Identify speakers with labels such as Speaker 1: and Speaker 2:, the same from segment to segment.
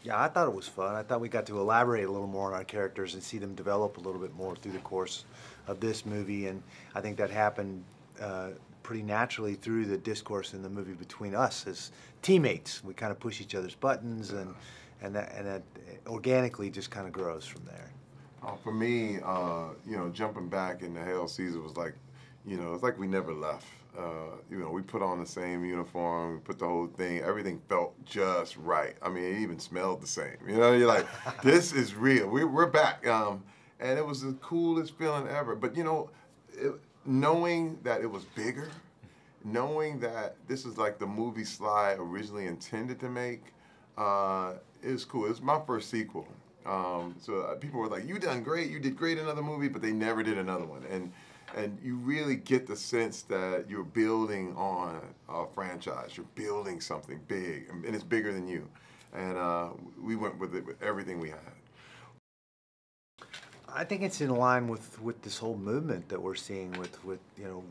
Speaker 1: Yeah, I thought it was fun. I thought we got to elaborate a little more on our characters and see them develop a little bit more through the course of this movie, and I think that happened pretty naturally through the discourse in the movie between us as teammates. We kind of push each other's buttons, and that organically just kind of grows from there.
Speaker 2: For me, you know, jumping back into Hail Caesar was like, you know, it's like we never left. You know, we put on the same uniform, we put the whole thing, everything felt just right. I mean, it even smelled the same. You know, you're like, this is real. We're back. And it was the coolest feeling ever. But, you know, knowing that it was bigger, knowing that this is like the movie Sly originally intended to make, it was cool. It was my first sequel. So people were like, you done great, you did great in another movie, but they never did another one. And you really get the sense that you're building on a franchise. You're building something big, and it's bigger than you. And we went with it with everything we had.
Speaker 1: I think it's in line with this whole movement that we're seeing with you know,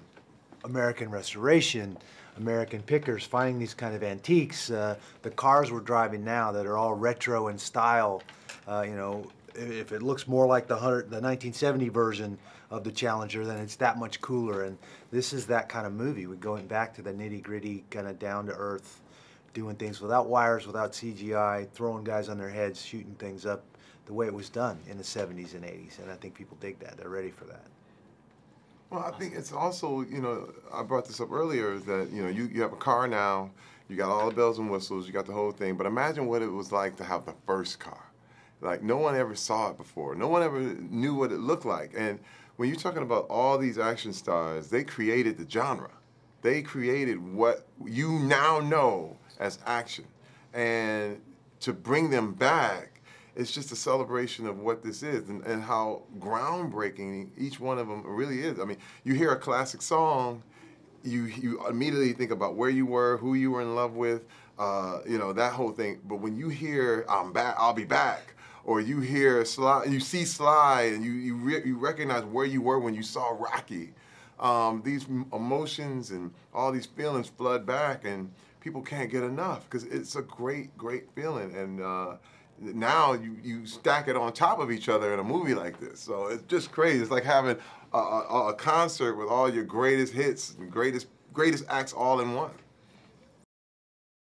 Speaker 1: American restoration, American pickers, finding these kind of antiques. The cars we're driving now that are all retro in style, you know, if it looks more like the 1970 version of the Challenger, then it's that much cooler. And this is that kind of movie. We're going back to the nitty-gritty, kind of down to earth, doing things without wires, without CGI, throwing guys on their heads, shooting things up the way it was done in the 70s and 80s. And I think people dig that. They're ready for that.
Speaker 2: Well, I think it's also, you know, I brought this up earlier, that, you know, you have a car now, you got all the bells and whistles, you got the whole thing, but imagine what it was like to have the first car. Like, no one ever saw it before. No one ever knew what it looked like. And when you're talking about all these action stars, they created the genre. They created what you now know as action. And to bring them back, it's just a celebration of what this is and how groundbreaking each one of them really is. I mean, you hear a classic song, you immediately think about where you were, who you were in love with, you know, that whole thing. But when you hear "I'm back, I'll be back," or you hear Sly, you see Sly, and you recognize where you were when you saw Rocky, these emotions and all these feelings flood back, and people can't get enough because it's a great, great feeling. And now you stack it on top of each other in a movie like this. So it's just crazy. It's like having a concert with all your greatest hits and greatest acts all in one.